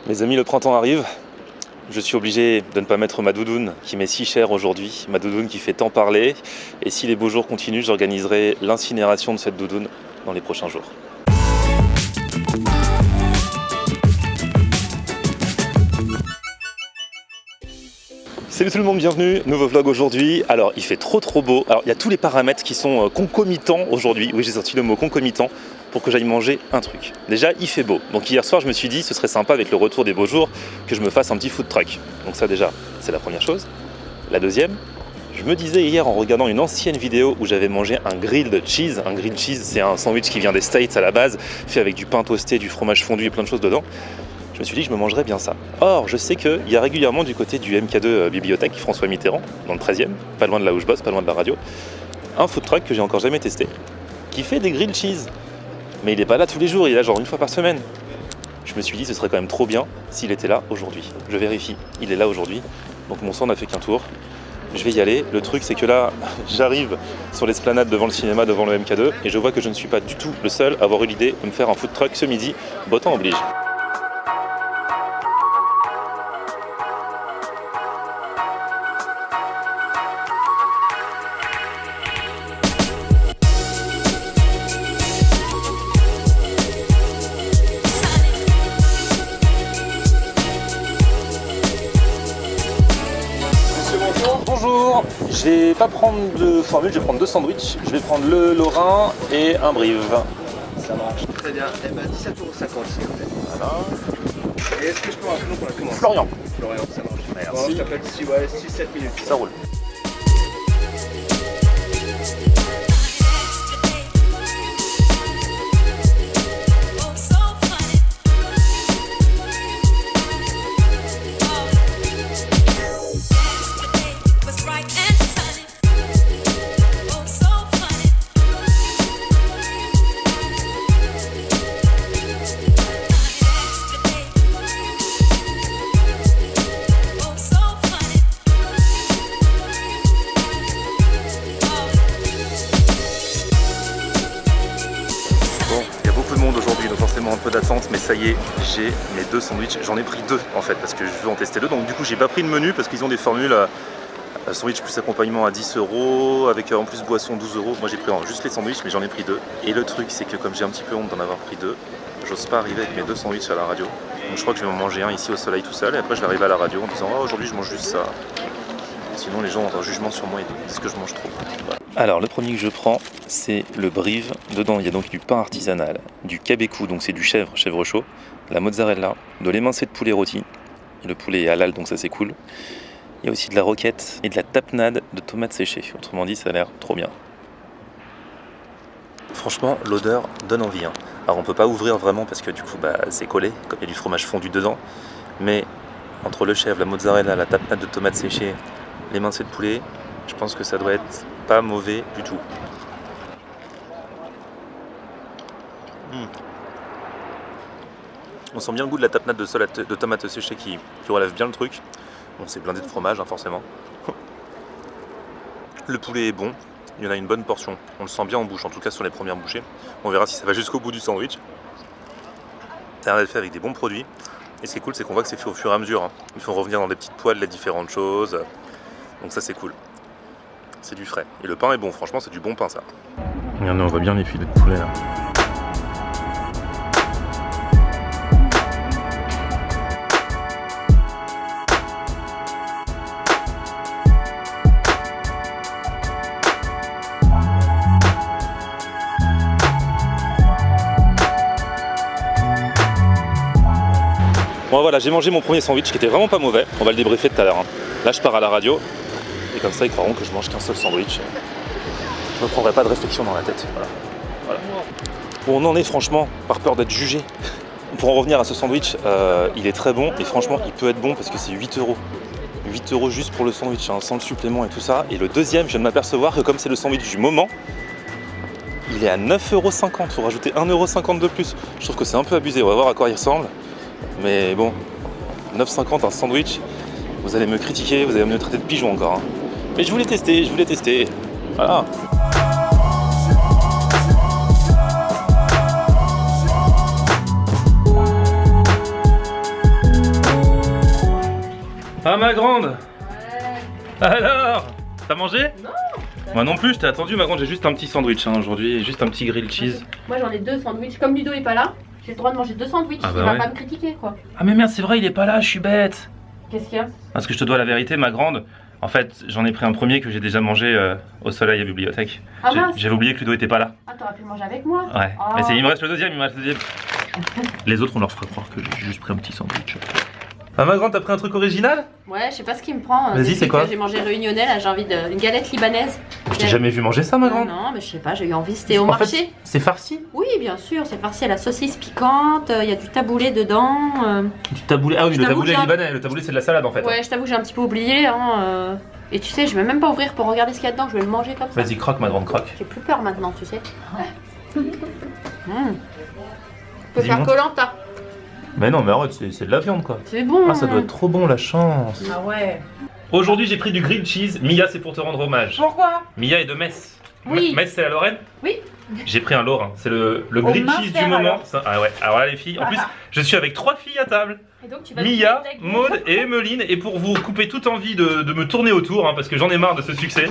Mes amis, le printemps arrive. Je suis obligé de ne pas mettre ma doudoune qui m'est si chère aujourd'hui, ma doudoune qui fait tant parler. Et si les beaux jours continuent, j'organiserai l'incinération de cette doudoune dans les prochains jours. Salut tout le monde, bienvenue, nouveau vlog aujourd'hui. Alors il fait trop beau, alors il y a tous les paramètres qui sont concomitants aujourd'hui, oui j'ai sorti le mot concomitant pour que j'aille manger un truc. Déjà il fait beau, donc hier soir je me suis dit ce serait sympa avec le retour des beaux jours que je me fasse un petit food truck. Donc ça déjà c'est la première chose. La deuxième, je me disais hier en regardant une ancienne vidéo où j'avais mangé un grilled cheese. Un grilled cheese c'est un sandwich qui vient des States à la base, fait avec du pain toasté, du fromage fondu et plein de choses dedans. Je me suis dit que je me mangerais bien ça. Or, je sais qu'il y a régulièrement du côté du MK2 Bibliothèque, François Mitterrand, dans le 13e, pas loin de là où je bosse, pas loin de la radio, un food truck que j'ai encore jamais testé, qui fait des grilled cheese. Mais il n'est pas là tous les jours, il est là genre une fois par semaine. Je me suis dit ce serait quand même trop bien s'il était là aujourd'hui. Je vérifie, il est là aujourd'hui, donc mon sang n'a fait qu'un tour. Je vais y aller. Le truc c'est que là, j'arrive sur l'esplanade devant le cinéma, devant le MK2, et je vois que je ne suis pas du tout le seul à avoir eu l'idée de me faire un food truck ce midi, beau temps oblige. Bonjour, je vais pas prendre de formule, je vais prendre deux sandwichs. Je vais prendre le Lorrain et un Brive. Ça marche. Très bien. Eh ben 17,50 € s'il vous plaît. Voilà. Et est-ce que je peux un prénom pour la commande? Florian. Florian, ça marche. Merci. Bon, je t'appelle d'ici 6-7 minutes. Ça roule. Aujourd'hui, donc forcément un peu d'attente, mais ça y est, j'ai mes deux sandwichs. J'en ai pris deux en fait parce que je veux en tester deux. Donc du coup j'ai pas pris de menu parce qu'ils ont des formules sandwich plus accompagnement à 10 € avec en plus boisson 12 €. Moi j'ai pris juste les sandwichs, mais j'en ai pris deux. Et le truc c'est que comme j'ai un petit peu honte d'en avoir pris deux, j'ose pas arriver avec mes deux sandwichs à la radio. Donc je crois que je vais en manger un ici au soleil tout seul et après je vais arriver à la radio en disant oh, aujourd'hui je mange juste ça. Sinon les gens ont un jugement sur moi et disent que je mange trop. Voilà. Alors le premier que je prends c'est le Brive. Dedans il y a donc du pain artisanal, du cabecou, donc c'est du chèvre chaud, la mozzarella, de l'émincé de poulet rôti. Et le poulet est halal donc ça c'est cool. Il y a aussi de la roquette et de la tapenade de tomates séchées. Autrement dit ça a l'air trop bien. Franchement l'odeur donne envie. Alors on peut pas ouvrir vraiment parce que du coup c'est collé, comme il y a du fromage fondu dedans. Mais entre le chèvre, la mozzarella, la tapenade de tomates séchées, l'émincé de poulet, je pense que ça doit être pas mauvais du tout. On sent bien le goût de la tapenade de tomates séchées qui relève bien le truc. Bon, c'est blindé de fromage forcément. Le poulet est bon, il y en a une bonne portion. On le sent bien en bouche, en tout cas sur les premières bouchées. On verra si ça va jusqu'au bout du sandwich. Ça a l'air d'être fait avec des bons produits. Et ce qui est cool, c'est qu'on voit que c'est fait au fur et à mesure. Il faut revenir dans des petites poêles les différentes choses. Donc ça c'est cool. C'est du frais. Et le pain est bon, franchement c'est du bon pain ça. Regardez, on voit bien les filets de poulet là. Bon voilà, j'ai mangé mon premier sandwich qui était vraiment pas mauvais. On va le débriefer tout à l'heure. Là je pars à la radio. Et comme ça ils croiront que je mange qu'un seul sandwich. Je ne me prendrai pas de réflexion dans la tête. Voilà. Bon, on en est franchement par peur d'être jugé. Pour en revenir à ce sandwich, il est très bon. Et franchement il peut être bon parce que c'est 8 €. 8 € juste pour le sandwich, sans le supplément et tout ça. Et le deuxième, je viens de m'apercevoir que comme c'est le sandwich du moment, il est à 9,50 €. Il faut rajouter 1,50 € de plus. Je trouve que c'est un peu abusé. On va voir à quoi il ressemble. Mais bon, 9,50 € un sandwich. Vous allez me critiquer, vous allez me traiter de pigeon encore. Mais je voulais tester. Voilà. Ah ma grande. Ouais. Alors, t'as mangé? Non. Moi non plus, je t'ai attendu ma grande, j'ai juste un petit sandwich hein, aujourd'hui, juste un petit grill cheese. Moi j'en ai 2 sandwichs. Comme Ludo est pas là, j'ai le droit de manger 2 sandwichs. Ah bah il va ouais. pas me critiquer quoi. Ah mais merde, c'est vrai, il est pas là, je suis bête. Qu'est-ce qu'il y a? Parce que je te dois la vérité, ma grande. En fait, j'en ai pris un premier que j'ai déjà mangé au soleil à bibliothèque. Ah mince. J'avais oublié que Ludo était pas là. Ah t'aurais pu le manger avec moi. Ouais, Oh. mais il me reste le deuxième, il me reste le deuxième. Les autres, on leur fera croire que j'ai juste pris un petit sandwich. Ah ma grande, t'as pris un truc original? Ouais, je sais pas ce qui me prend. Vas-y, depuis c'est quoi? que j'ai mangé réunionnais, là j'ai envie d'une galette libanaise. Je t'ai jamais vu manger ça ma grande. Non, mais je sais pas, j'ai eu envie, c'était au En marché. fait, c'est farci. Oui, bien sûr, c'est farci à la saucisse piquante, il y a du taboulé dedans. Du taboulé. Ah oui, Je le t'avoue taboulé que j'ai un- libanais. Le taboulé, c'est de la salade en fait. Ouais, je t'avoue que j'ai un petit peu oublié. Hein. Et tu sais, je vais même pas ouvrir pour regarder ce qu'il y a dedans, je vais le manger comme ça. Vas-y, croque ma grande, croque. J'ai plus peur maintenant, tu sais. Tu peux Dis-moi. faire Koh-Lanta. Mais non, mais arrête, c'est de la viande quoi. C'est bon. Ah, ça doit être trop bon, la chance. Ah ouais. Aujourd'hui, j'ai pris du grilled cheese. Mia, c'est pour te rendre hommage. Pourquoi? Mia est de Metz. Oui. Metz, c'est la Lorraine? Oui. J'ai pris un Lorrain. C'est le grilled cheese Munster, du moment. alors. Ah ouais, alors là, les filles. En plus, je suis avec 3 filles à table. Et donc, tu vas Mia, avec Maud et Emeline. Et pour vous couper toute envie de me tourner autour, hein, parce que j'en ai marre de ce succès,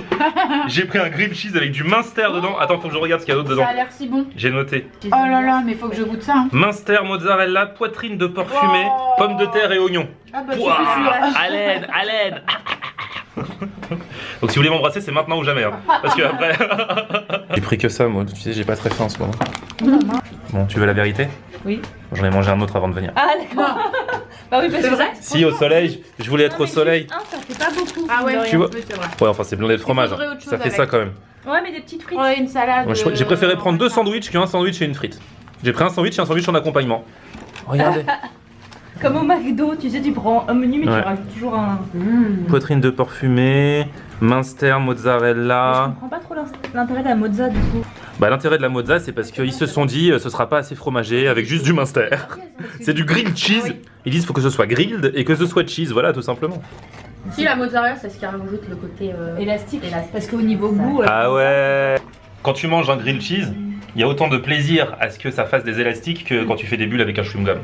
j'ai pris un grilled cheese avec du Munster dedans. Attends, faut que je regarde ce qu'il y a d'autre dedans. Ça a l'air si bon. J'ai noté. Oh là là, mais faut que je goûte ça. Hein. Munster, mozzarella, poitrine de porc fumé, Oh. pommes de terre et oignons. Ah bah Ouah, je haleine, haleine. Donc si vous voulez m'embrasser, c'est maintenant ou jamais. Hein. Parce que après. J'ai pris que ça, moi. Tu sais, j'ai pas très faim en ce moment. Bon, tu veux la vérité? Oui. J'en ai mangé un autre avant de venir. Ah, d'accord. Bah oui, parce C'est que vrai? Si, au soleil, je voulais être au soleil. ça fait pas beaucoup. Ah ouais, Tu vois. c'est vrai. Ouais, enfin, c'est blindé de fromage. faudrait hein. autre chose Ça fait avec. ça quand même. Ouais, mais des petites frites. Ouais, une salade. Moi, j'ai préféré prendre 2 sandwichs qu'un sandwich et une frite. J'ai pris un sandwich et un sandwich en accompagnement. Regardez. Comme au McDo, tu sais, tu prends un menu, mais Ouais. tu rajoutes toujours un. Poitrine de porc fumé, Munster, Mais je mozzarella. comprends pas trop l'intérêt de la mozza du coup. Bah, l'intérêt de la mozza, c'est parce qu'ils se sont dit ce sera pas assez fromagé avec juste du Munster. C'est du grilled cheese. Ah oui. Ils disent faut que ce soit grilled et que ce soit cheese, voilà tout simplement. Si, la mozzarella, c'est ce qui rajoute le côté Élastique. élastique. Parce qu'au niveau goût. Ah ouais. Quand tu manges un grilled cheese, il y a autant de plaisir à ce que ça fasse des élastiques que quand tu fais des bulles avec un chewing-gum.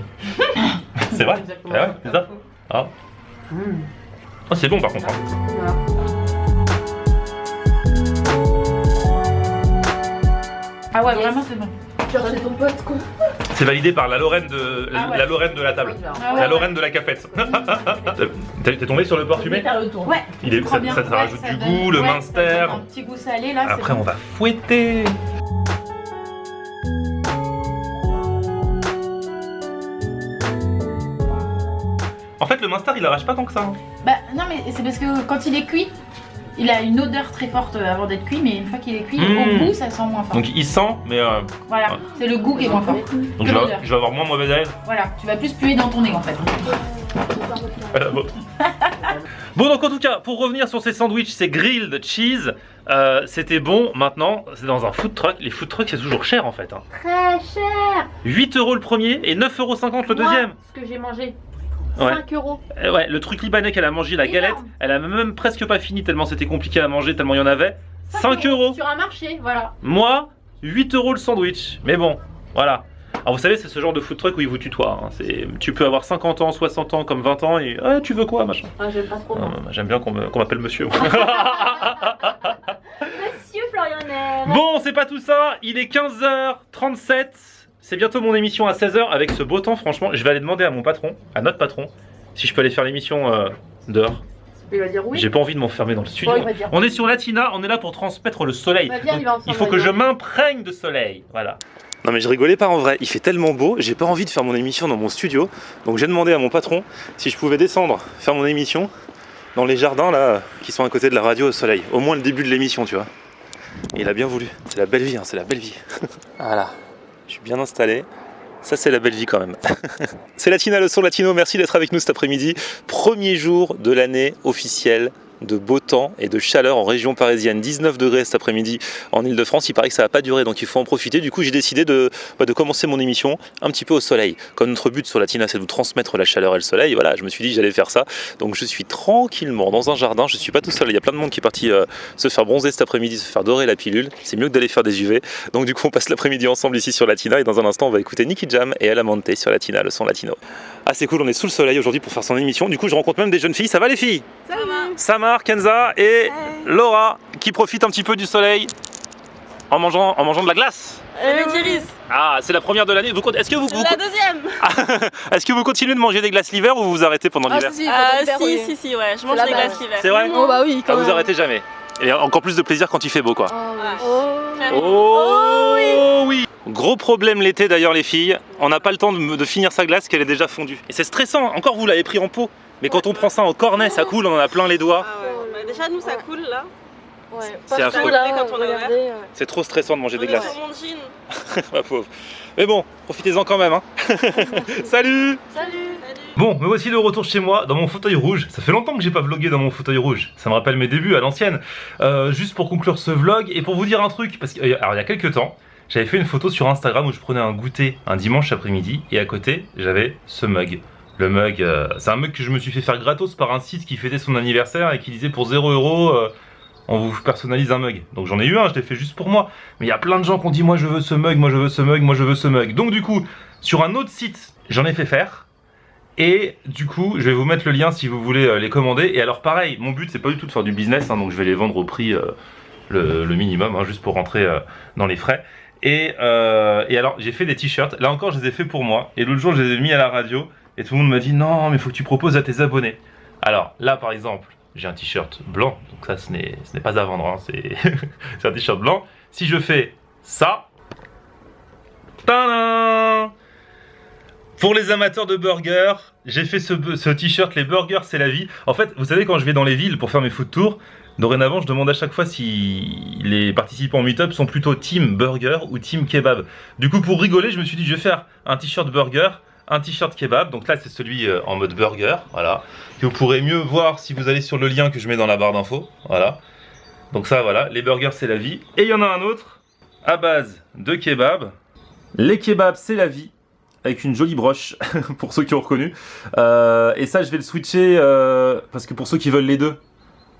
C'est vrai? Exactement. Ah ouais, c'est ça? Ah. Oh, c'est bon par contre. hein. Voilà. Ah ouais, vraiment c'est bon. Genre, c'est ton pote, quoi. C'est validé par la Lorraine de Ah ouais. la Lorraine de la table. Ah ouais, La Lorraine de la cafette. T'es tombé sur le porc fumé? Faire le tour. Ouais. Il est, Trop ça, bien. ça Ouais, rajoute ça du donne- goût, le ouais, ça Munster. donne un petit goût salé là. Après, on va fouetter. En fait, le Munster, il arrache pas tant que ça. hein. Bah non, mais c'est parce que quand il est cuit, il a une odeur très forte avant d'être cuit, mais une fois qu'il est cuit, au goût ça sent moins fort. Donc, il sent, mais Voilà, ouais. c'est le goût qui est moins fort. donc Que je l'odeur. vais avoir moins mauvaise haleine. Voilà, tu vas plus puer dans ton nez en fait. à la vôtre. Bon, donc en tout cas, pour revenir sur ces sandwichs, ces grilled cheese, c'était bon. Maintenant, c'est dans un food truck. Les food trucks, c'est toujours cher en fait. hein. Très cher. 8 € le premier et 9,50 € le deuxième. Moi, ce que j'ai mangé, Ouais. 5 euros. Ouais, le truc libanais qu'elle a mangé, la galette, Énorme. elle a même presque pas fini tellement c'était compliqué à manger, tellement il y en avait. 5 €. Sur un marché, voilà. Moi, 8 € le sandwich. Mais bon, voilà. Alors vous savez, c'est ce genre de food truck où ils vous tutoient. hein. Tu peux avoir 50 ans, 60 ans, comme 20 ans et tu veux quoi, machin. Ah, j'aime pas trop. Ah, moi. J'aime bien qu'on m'appelle monsieur. Monsieur Florionnaire. Bon, c'est pas tout ça. Il est 15h37. C'est bientôt mon émission à 16h. Avec ce beau temps, franchement, je vais aller demander à mon patron, à notre patron, si je peux aller faire l'émission dehors. Il va dire oui. J'ai pas envie de m'enfermer dans le studio. Bon, il va dire. On est sur Latina, on est là pour transmettre le soleil. Bah, viens, Donc, il va ensemble, il faut on que va je dire. m'imprègne de soleil. Voilà. Non mais je rigolais pas en vrai, il fait tellement beau, j'ai pas envie de faire mon émission dans mon studio. Donc j'ai demandé à mon patron si je pouvais descendre, faire mon émission dans les jardins là, qui sont à côté de la radio au soleil. Au moins le début de l'émission, tu vois. Et il a bien voulu. C'est la belle vie, hein, c'est la belle vie. Voilà, je suis bien installé. Ça c'est la belle vie quand même. C'est Latina, le son latino, merci d'être avec nous cet après-midi. Premier jour de l'année officielle de beau temps et de chaleur en région parisienne. 19 degrés cet après-midi en Ile-de-France. Il paraît que ça va pas durer, donc il faut en profiter. Du coup, j'ai décidé de commencer mon émission un petit peu au soleil. Comme notre but sur Latina, c'est de vous transmettre la chaleur et le soleil, voilà, je me suis dit que j'allais faire ça. Donc je suis tranquillement dans un jardin. Je suis pas tout seul. Il y a plein de monde qui est parti se faire bronzer cet après-midi, se faire dorer la pilule. C'est mieux que d'aller faire des UV. Donc du coup, on passe l'après-midi ensemble ici sur Latina et dans un instant, on va écouter Nicky Jam et Alamante sur Latina, le son latino. Ah, c'est cool, on est sous le soleil aujourd'hui pour faire son émission. Du coup, je rencontre même des jeunes filles. Ça va les filles? Ça va. Samar, Kenza et Laura qui profitent un petit peu du soleil en mangeant de la glace. Ah, c'est la première de l'année. Est-ce que vous La deuxième. est-ce que vous continuez de manger des glaces l'hiver ou vous vous arrêtez pendant l'hiver? Si, ouais, je mange la des base. glaces l'hiver. C'est vrai? Oh bah oui, quand Vous même. arrêtez jamais. Et encore plus de plaisir quand il fait beau, quoi. Clairement. Oh oui. Gros problème l'été d'ailleurs les filles, on n'a pas le temps de finir sa glace qu'elle est déjà fondue. Et c'est stressant, encore vous l'avez pris en pot, mais quand on prend ça en cornet ça coule, on en a plein les doigts. Ah ouais. Bah, déjà nous ça coule là. Ouais, C'est affreux. Quand on a ouvert. C'est trop stressant de manger des On est glaces. sur mon jean. Ma pauvre. Mais bon, profitez-en quand même hein. Salut. Bon, me voici de retour chez moi, dans mon fauteuil rouge. Ça fait longtemps que j'ai pas vlogué dans mon fauteuil rouge. Ça me rappelle mes débuts à l'ancienne. Juste pour conclure ce vlog et pour vous dire un truc, parce que alors il y a quelques temps, j'avais fait une photo sur Instagram où je prenais un goûter un dimanche après-midi et à côté j'avais ce mug. Le mug, c'est un mug que je me suis fait faire gratos par un site qui fêtait son anniversaire et qui disait pour 0 €, on vous personnalise un mug. Donc j'en ai eu un, je l'ai fait juste pour moi. Mais il y a plein de gens qui ont dit moi je veux ce mug, moi je veux ce mug, moi je veux ce mug. Donc du coup, sur un autre site, j'en ai fait faire. Et du coup, je vais vous mettre le lien si vous voulez les commander. Et alors pareil, mon but c'est pas du tout de faire du business, hein, donc je vais les vendre au prix le minimum, hein, juste pour rentrer dans les frais. Et alors j'ai fait des t-shirts, là encore je les ai fait pour moi. Et l'autre jour je les ai mis à la radio et tout le monde m'a dit non mais faut que tu proposes à tes abonnés. Alors là par exemple, j'ai un t-shirt blanc, donc ça ce n'est pas à vendre, hein, c'est un t-shirt blanc. Si je fais ça, tadam! Pour les amateurs de burgers, j'ai fait ce t-shirt, les burgers c'est la vie. En fait, vous savez quand je vais dans les villes pour faire mes food tours, dorénavant je demande à chaque fois si les participants au meet-up sont plutôt team burger ou team kebab. Du coup pour rigoler, je me suis dit je vais faire un t-shirt burger, un t-shirt kebab. Donc là c'est celui en mode burger, voilà. Que vous pourrez mieux voir si vous allez sur le lien que je mets dans la barre d'infos, voilà. Donc ça voilà, les burgers c'est la vie. Et il y en a un autre à base de kebab. Les kebabs c'est la vie. Avec une jolie broche, pour ceux qui ont reconnu. Et ça, je vais le switcher, parce que pour ceux qui veulent les deux,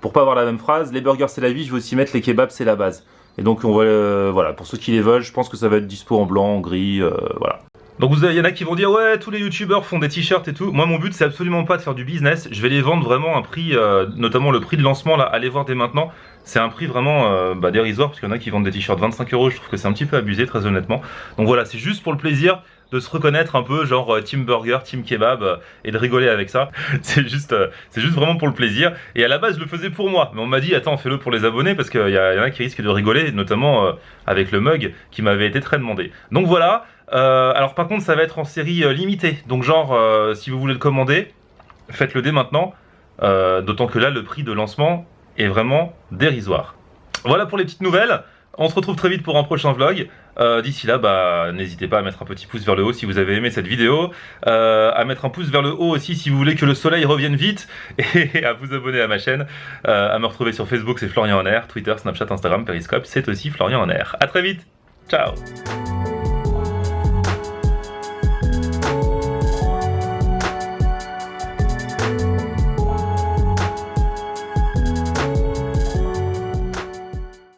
pour pas avoir la même phrase, les burgers c'est la vie, je vais aussi mettre les kebabs c'est la base. Et donc, on va, voilà, pour ceux qui les veulent, je pense que ça va être dispo en blanc, en gris, voilà. Donc il y en a qui vont dire ouais tous les youtubeurs font des t-shirts et tout. Moi mon but c'est absolument pas de faire du business. Je vais les vendre vraiment à un prix, notamment le prix de lancement là, allez voir dès maintenant. C'est un prix vraiment dérisoire parce qu'il y en a qui vendent des t-shirts 25 €. Je trouve que c'est un petit peu abusé très honnêtement. Donc voilà, c'est juste pour le plaisir de se reconnaître un peu genre team burger, team kebab et de rigoler avec ça. C'est juste vraiment pour le plaisir. Et à la base je le faisais pour moi, mais on m'a dit attends fais-le pour les abonnés parce qu'il y en a qui risquent de rigoler, notamment avec le mug qui m'avait été très demandé. Donc voilà. Alors par contre ça va être en série limitée, donc genre si vous voulez le commander, faites-le dès maintenant, d'autant que là le prix de lancement est vraiment dérisoire. Voilà pour les petites nouvelles, on se retrouve très vite pour un prochain vlog. D'ici là, bah, n'hésitez pas à mettre un petit pouce vers le haut si vous avez aimé cette vidéo, à mettre un pouce vers le haut aussi si vous voulez que le soleil revienne vite, et à vous abonner à ma chaîne, à me retrouver sur Facebook c'est Florian en Air, Twitter, Snapchat, Instagram, Periscope c'est aussi Florian en Air. A très vite, ciao.